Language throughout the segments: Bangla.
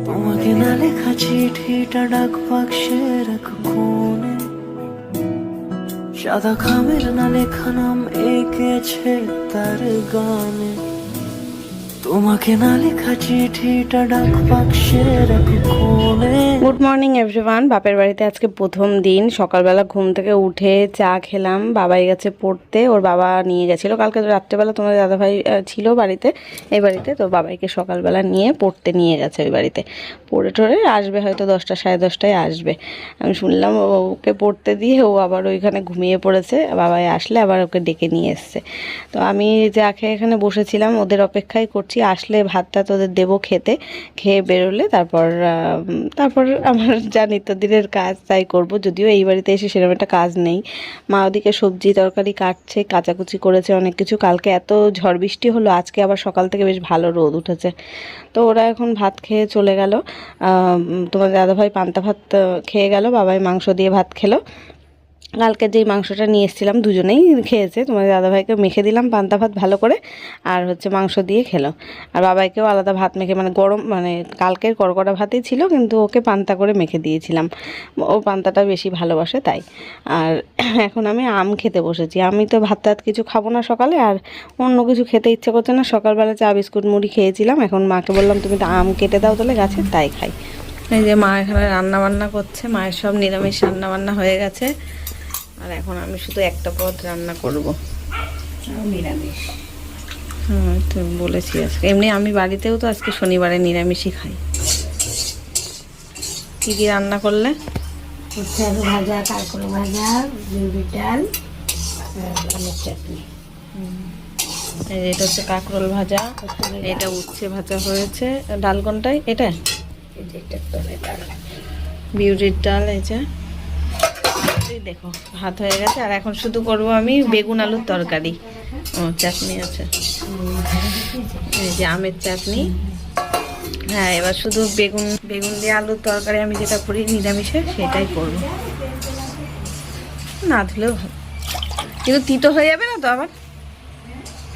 তোমাকে না লেখা চিঠিটা ডাক বাক্সের এক কোণে, সাদা খামের না লেখা নাম এঁকেছে তার গানে। তোমাকে না লেখা চিঠিটা ডাক বাক্সের এক কোণে। Good morning everyone. বাপের বাড়িতে আজকে প্রথম দিন। সকালবেলা ঘুম থেকে উঠে চা খেলাম। বাবাই গেছে পড়তে, ওর বাবা নিয়ে গেছিলো। কালকে তো রাত্রেবেলা তোমাদের দাদাভাই ছিল বাড়িতে, এই বাড়িতে। তো বাবাইকে সকালবেলা নিয়ে পড়তে নিয়ে গেছে ওই বাড়িতে। পড়ে টড়ে আসবে হয়তো 10টা সাড়ে 10টায় আসবে। আমি শুনলাম ওকে পড়তে দিয়ে ও আবার ওইখানে ঘুমিয়ে পড়েছে। বাবাই আসলে আবার ওকে ডেকে নিয়ে এসছে। তো আমি চা খেয়ে এখানে বসেছিলাম, ওদের অপেক্ষাই করছি। আসলে ভাতটা তোদের দেবো খেতে, খেয়ে বেরোলে তারপর আমার যা নিত্যদিনের কাজ তাই করব। যদিও এই বাড়িতে এসে সেরকম একটা কাজ নেই। মা ওদিকে সবজি তরকারি কাটছে, কাচাকুচি করেছে অনেক কিছু। কালকে এত ঝড় বৃষ্টি হলো, আজকে আবার সকাল থেকে বেশ ভালো রোদ উঠেছে। তো ওরা এখন ভাত খেয়ে চলে গেল। তোমার দাদাভাই পান্তা ভাত খেয়ে গেল, বাবাই মাংস দিয়ে ভাত খেলো। কালকে যেই মাংসটা নিয়ে এসেছিলাম দুজনেই খেয়েছে। তোমার দাদাভাইকে মেখে দিলাম পান্তা ভাত ভালো করে, আর মাংস দিয়ে খেলো। আর বাবাইকেও আলাদা ভাত মেখে, গরম কালকের কড়কড়া ভাতই ছিল, কিন্তু ওকে পান্তা করে মেখে দিয়েছিলাম। ও পান্তাটা বেশি ভালোবাসে তাই। আর এখন আমি আম খেতে বসেছি। আমি তো ভাত টাত কিছু খাবো না সকালে, আর অন্য কিছু খেতে ইচ্ছে করছে না। সকালবেলা চা বিস্কুট মুড়ি খেয়েছিলাম। এখন মাকে বললাম তুমি তো আম কেটে দাও তাহলে গাছে, তাই খাই। এই যে মা এখানে রান্না বান্না করছে। মায়ের সব নিরামিষ রান্না বান্না হয়ে গেছে, আর এখন আমি শুধু একটা পদ রান্না করব, নিরামিষ। হ্যাঁ, তো বলেছি আজকে। এমনি আমি বাড়িতেও তো আজকে শনিবারে নিরামিষই খাই। কি কি রান্না করলে? উচ্ছে আলু ভাজা, কাঁকরোল ভাজা, বিউলির ডাল, আমের চাটনি। এটা হচ্ছে কাঁকরোল ভাজা, এটা উচ্ছে ভাজা হয়েছে। ডাল কোনটাই? এটা বিউলির ডাল। এই যে দেখো ভাত হয়ে গেছে। আর এখন শুধু করব আমি বেগুন আলুর তরকারি। ও চাটনি আছে, এই যে আমের চাটনি। হ্যাঁ, এবার শুধু বেগুন দিয়ে আলুর তরকারি আমি যেটা করি নিরামিষে সেটাই করব। না ধুলেও ভালো, কিন্তু তিতো হয়ে যাবে না তো? আবার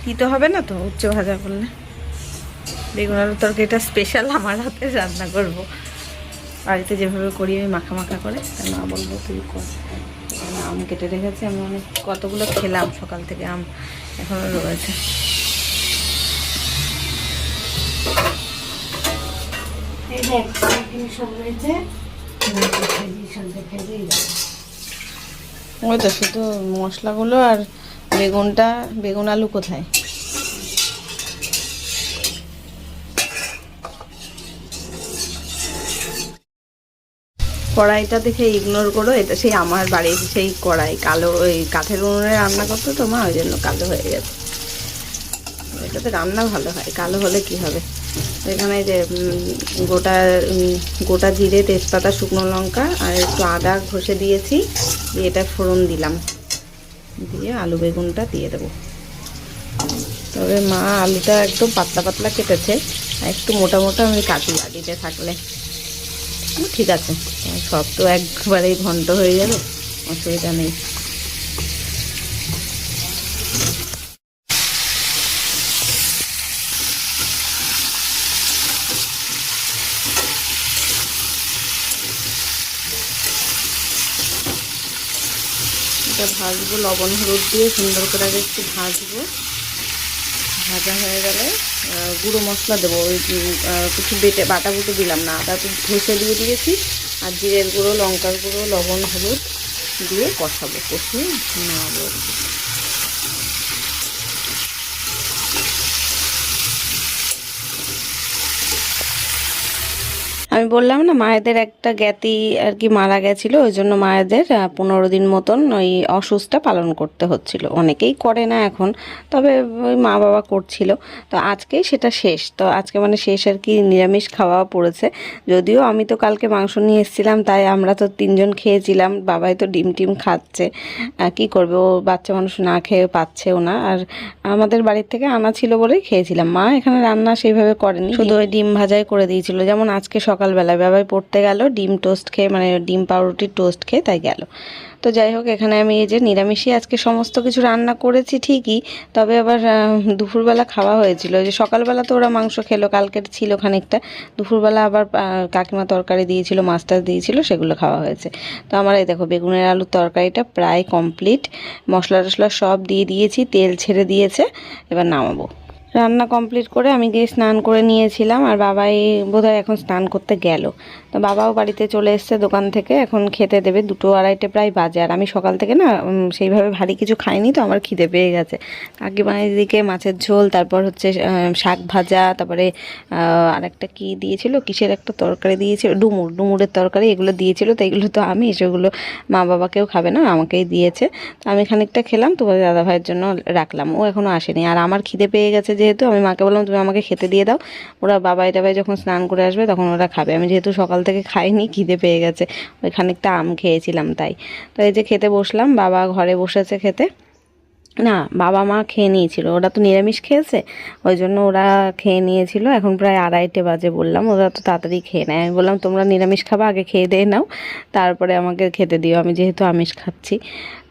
তিতো হবে না তো উচ্চ ভাজা করলে? বেগুন আলুর তরকারিটা স্পেশাল আমার হাতে রান্না করব। বাড়িতে যেভাবে করি আমি মাখা মাখা করে, তাই মা বলবো তুই কর। আম কেটে রেখেছি, আমি অনেক কতগুলো খেলাম সকাল থেকে, আম এখনো রয়েছে। ওই তো শুধু মশলাগুলো আর বেগুন আলু কোথায়? কড়াইটা দেখে ইগনোর করো, এটা সেই আমার বাড়ির সেই কড়াই, কালো। ওই কাঠের উনুনে রান্না করতো তো মা, ওই জন্য কালো হয়ে গেছে। এটাতে রান্না ভালো হয়, কালো হলে কি হবে। এখানে যে গোটা জিরে, তেজপাতা, শুকনো লঙ্কা আর একটু আদা ঘষে দিয়েছি, দিয়ে এটা ফোড়ন দিলাম, দিয়ে আলু বেগুনটা দিয়ে দেবো। তবে মা আলুটা একদম পাতলা পাতলা কেটেছে, একটু মোটা মোটা আমি কাটি বাড়িতে থাকলে। ঠিক আছে, সব তো একবারেই ঘন্ট হয়ে যাবে, অসুবিধা নেই। এটা ভাজবো লবণ হলুদ দিয়ে সুন্দর করে আগে একটু ভাজবো। ভাজা হয়ে গেলে গুঁড়ো মশলা দেবো। ওই কিছু বাটা বুটো দিলাম না, আদা তো ঘষে দিয়ে দিয়েছি। আর জিরের গুঁড়ো, লঙ্কার গুঁড়ো, লবণ হলুদ দিয়ে কষাবো, কষিয়ে নামাবো। আমি বললাম না মায়েদের একটা জ্ঞাতি আর কি মারা গেছিলো, ওই জন্য মায়েদের 15 দিন মতন ওই অসুস্থটা পালন করতে হচ্ছিল। অনেকেই করে না এখন, তবে ওই মা বাবা করছিল। তো আজকেই সেটা শেষ। তো আজকে শেষ আর কি, নিরামিষ খাওয়া পড়েছে। যদিও আমি তো কালকে মাংস নিয়ে এসেছিলাম, তাই আমরা তো 3 জন খেয়েছিলাম। বাবাই তো ডিম টিম খাচ্ছে, কি করবে, ও বাচ্চা মানুষ না খেয়ে পাচ্ছেও না। আর আমাদের বাড়ির থেকে আনা ছিল বলেই খেয়েছিলাম। মা এখানে রান্না সেইভাবে করেনি, শুধু ওই ডিম ভাজাই করে দিয়েছিল। যেমন আজকে সকাল সকালবেলায় বাবাই পড়তে গেল, ডিম টোস্ট খেয়ে মানে ডিম পাউরুটির টোস্ট খেয়ে তাই গেল। তো যাই হোক, এখানে আমি এই যে নিরামিষই আজকে সমস্ত কিছু রান্না করেছি ঠিকই, তবে আবার দুপুরবেলা খাওয়া হয়েছিল। যে সকালবেলা তো ওরা মাংস খেলো, কালকের ছিল খানিকটা, দুপুরবেলা আবার কাকিমা তরকারি দিয়েছিল, মাছ টাছ দিয়েছিল, সেগুলো খাওয়া হয়েছে। তো আমার এই দেখো বেগুনের আলুর তরকারিটা প্রায় কমপ্লিট, মশলা টশলা সব দিয়ে দিয়েছি, তেল ছেড়ে দিয়েছে, এবার নামাবো। রান্না কমপ্লিট করে আমি গিয়ে স্নান করে নিয়েছিলাম, আর বাবাই বোধহয় এখন স্নান করতে গেল। তো বাবাও বাড়িতে চলে এসছে দোকান থেকে, এখন খেতে দেবে, 2-2:30 প্রায় বাজে। আর আমি সকাল থেকে না সেইভাবে ভারী কিছু খাইনি, তো আমার খিদে পেয়ে গেছে। কাকিমা এদিকে মাছের ঝোল, তারপর হচ্ছে শাক ভাজা, তারপরে আরেকটা কি দিয়েছিল, কিসের একটা তরকারি দিয়েছিল, ডুমুরের তরকারি, এগুলো দিয়েছিল। তো এগুলো তো আমি, সেগুলো মা বাবাকেও খাবে না, আমাকেই দিয়েছে। তো আমি খানিকটা খেলাম, তোমাদের দাদা ভাইয়ের জন্য রাখলাম, ও এখনও আসেনি। আর আমার খিদে পেয়ে গেছে যেহেতু, আমি মাকে বললাম তুমি আমাকে খেতে দিয়ে দাও, ওরা বাবাই টাবাই যখন স্নান করে আসবে তখন ওরা খাবে। আমি যেহেতু সকাল থেকে খাইনি, খিদে পেয়ে গেছে, ওই খানিকটা আম খেয়েছিলাম তাই। তো এই যে খেতে বসলাম, বাবা ঘরে বসেছে খেতে, না বাবা মা খেয়ে নিয়েছিল, ওরা তো নিরামিষ খেয়েছে, ওই জন্য ওরা খেয়ে নিয়েছিল। এখন প্রায় 2:30 বাজে, বললাম ওরা তো তাড়াতাড়ি খেয়ে নেয়, আমি বললাম তোমরা নিরামিষ খাবা, আগে খেয়ে দিয়ে নাও, তারপরে আমাকে খেতে দিও, আমি যেহেতু আমিষ খাচ্ছি।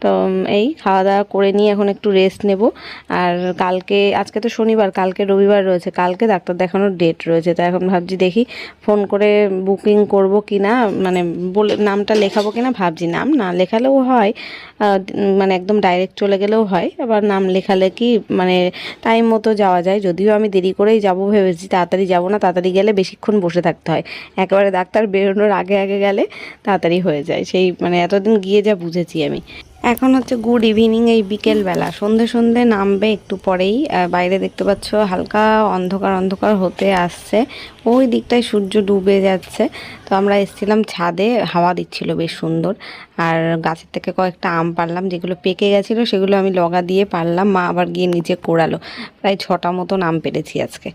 তো এই খাওয়া দাওয়া করে নিয়ে এখন একটু রেস্ট নেব। আর কালকে, আজকে তো শনিবার, কালকে রবিবার রয়েছে, কালকে ডাক্তার দেখানোর ডেট রয়েছে। তো এখন ভাবছি দেখি ফোন করে বুকিং করব কি না, মানে বলে নামটা লেখাবো কি না ভাবছি। নাম না লেখালেও হয়, মানে একদম ডাইরেক্ট চলে গেলেও হয়, আবার নাম লেখালে কি মানে টাইম মতো যাওয়া যায়। যদিও আমি দেরি করেই যাব ভেবেছি, তাড়াতাড়ি যাব না, তাড়াতাড়ি গেলে বেশিক্ষণ বসে থাকতে হয়, একেবারে ডাক্তার বেরোনোর আগে আগে গেলে তাড়াতাড়ি হয়ে যায়, সেই মানে এতদিন গিয়ে যা বুঝেছি আমি। এখন হচ্ছে গুড ইভিনিং, এই বিকেলবেলা, সন্ধে সন্ধে নামবে একটু পরেই। বাইরে দেখতে পাচ্ছ হালকা অন্ধকার অন্ধকার হতে আসছে, ওই দিকটায় সূর্য ডুবে যাচ্ছে। তো আমরা এসেছিলাম ছাদে, হাওয়া দিচ্ছিল বেশ সুন্দর, আর গাছের থেকে কয়েকটা আম পারলাম, যেগুলো পেকে গেছিলো সেগুলো আমি লগা দিয়ে পারলাম, মা আবার গিয়ে নিচে কোড়ালো, প্রায় 6টা মতন আম পেরেছি আজকে।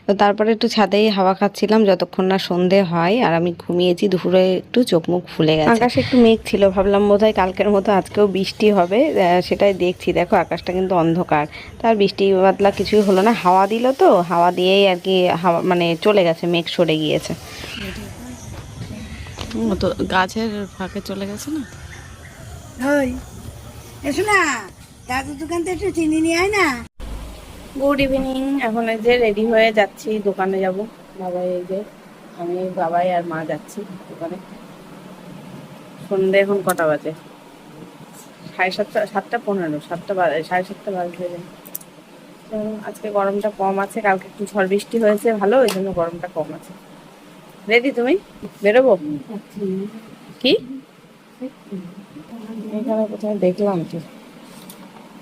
তো তারপরে একটু ছাদেই হাওয়া খাচ্ছিলাম যতক্ষণ না সন্ধে হয়, আর আমি ঘুমিয়েছি, দুপুরে একটু চোখ মুখ ফুলে গেছে। আকাশে একটু মেঘ ছিল, ভাবলাম বোধহয় কালকের মতো আজকেও বৃষ্টি হবে, সেটাই দেখছি। দেখো আকাশটা কিন্তু অন্ধকার, তার বৃষ্টি বাদলা কিছুই হলো না, হাওয়া দিল, তো হাওয়া দিয়েই আর কি হাওয়া মানে চলে গেছে, মেঘ সরে গিয়েছে। তো গাছের ফাঁকে চলে গেছে না। ওই এসো না, দাদুর দোকান থেকে একটু চিনি নিয়ে আয় না। গুড ইভিনিং, এখন এই যে রেডি হয়ে যাচ্ছি, দোকানে যাব। বাবাই এই যে, আমি বাবাই আর মা যাচ্ছি দোকানে। সন্ধ্যে এখন কটা বাজে? 7:30, 7:15, 7টা বাজে, 7:30 বাজে। আজকে গরমটা কম আছে, কালকে একটু ঝড় বৃষ্টি হয়েছে ভালো, ওই জন্য গরমটা কম আছে। রেডি তুমি? বেরোবো কি? এখানে কোথায় দেখলাম তো,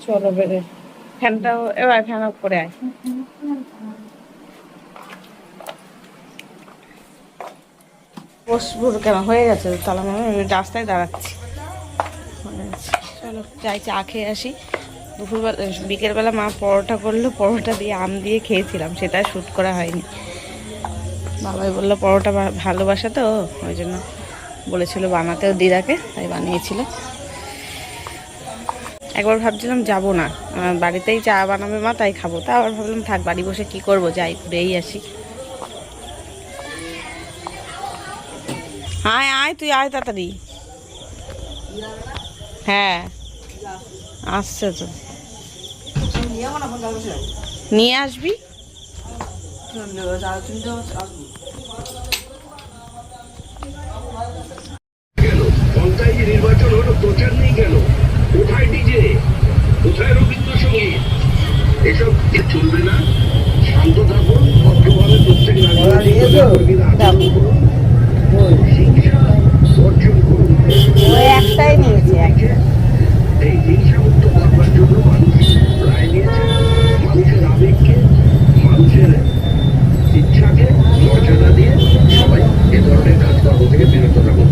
চলো বেরে। ফ্যানটাও এবার ফ্যান অফ করে আয়। বসবো কেন, হয়ে গেছে তাহলে আমি রাস্তায় দাঁড়াচ্ছি। চলো যাই, চা খেয়ে আসি। দুপুরবেলা বিকেলবেলা মা পরোটা করলো, পরোটা দিয়ে আম দিয়ে খেয়েছিলাম, সেটা শ্যুট করা হয়নি। বাবাই বললো পরোটা ভালোবাসা তো, ওই জন্য বলেছিল বানাতেও দিদাকে, তাই বানিয়েছিল। একবার ভাবছিলাম যাব না, বাড়িতেই চা বানাবে মা, তাই খাবো। তা আবার ভাবলাম থাক, বাড়ি বসে কি করব, যাই ঘুরেই আসি। আয় আয়, তুই আয় তাড়াতাড়ি। হ্যাঁ আসছে তো, নিয়ে আসবি। পঞ্চায়েত নির্বাচন হলো, প্রচার নেই কেন? কোথায় ডিজে, কোথায় রবীন্দ্রসঙ্গীত? এসব চলবে না, শান্ত থাকুন, ভদ্রভাবে প্রত্যেক নাগরিক আচরণ করুন, হিংসা বর্জন করুন। একটাই নিয়েছে। এই হিংসামুক্ত করবার জন্য মানুষ রায় নিয়েছে, মানুষের আবেগকে, মানুষের ইচ্ছাকে মর্যাদা দিয়ে সবাই এ ধরনের কাজকর্ম থেকে বিরত থাকুন।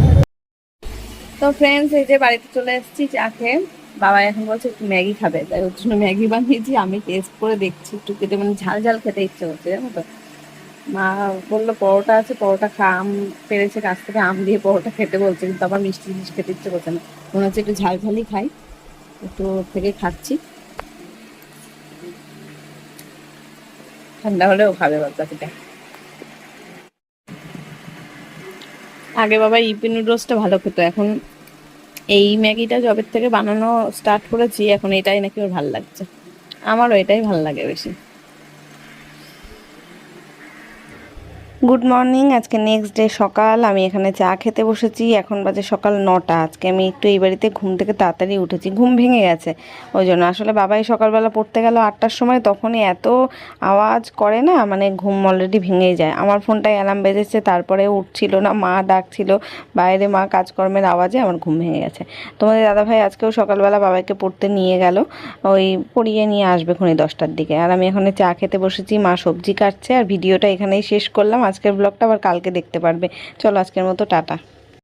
তো ফ্রেন্ডস, এই যে বাড়িতে চলে এসেছি চা খেয়ে। বাবা এখন বলছে একটু ম্যাগি খাবে, তাই ওর জন্য ম্যাগি বানিয়েছি, আমি টেস্ট করে দেখছি, একটু খেতে মানে ঝাল ঝাল খেতে ইচ্ছে হচ্ছে, জানো তো। মা বললো পরোটা আছে, পরোটা খা, আম পেরেছে গাছ থেকে, আম দিয়ে পরোটা খেতে বলছে, কিন্তু আমার মিষ্টি জিনিস খেতে ইচ্ছে করছে না, মনে হচ্ছে একটু ঝাল ঝালই খাই, একটু থেকে খাচ্ছি। ঠান্ডা হলেও খাবে বাচ্চাটা। আগে বাবা ইপি নুডলসটা ভালো খেতো, এখন এই ম্যাগিটা জবের থেকে বানানো স্টার্ট করেছি, এখন এটাই নাকি ওর ভালো লাগছে। আমারও এটাই ভালো লাগে বেশি। গুড মর্নিং, আজকে নেক্সট ডে সকাল। আমি এখানে চা খেতে বসেছি, এখন বাজে সকাল 9টা। আজকে আমি একটু এই বাড়িতে ঘুম থেকে তাড়াতাড়ি উঠেছি, ঘুম ভেঙে গেছে ওই জন্য। আসলে বাবাই সকালবেলা পড়তে গেল 8টার সময়, তখনই এত আওয়াজ করে না, মানে ঘুম অলরেডি ভেঙেই যায়। আমার ফোনটায় অ্যালার্ম বেজেছে, তারপরে উঠছিল না, মা ডাকছিল বাইরে, মা কাজকর্মের আওয়াজে আমার ঘুম ভেঙে গেছে। তোমাদের দাদাভাই আজকেও সকালবেলা বাবাকে পড়তে নিয়ে গেল, ওই পড়িয়ে নিয়ে আসবে খুনি 10টার দিকে। আর আমি এখানে চা খেতে বসেছি, মা সবজি কাটছে। আর ভিডিওটা এখানেই শেষ করলাম, আজকের ব্লগটা আবার কালকে দেখতে পারবে। চলো আজকের মতো টাটা।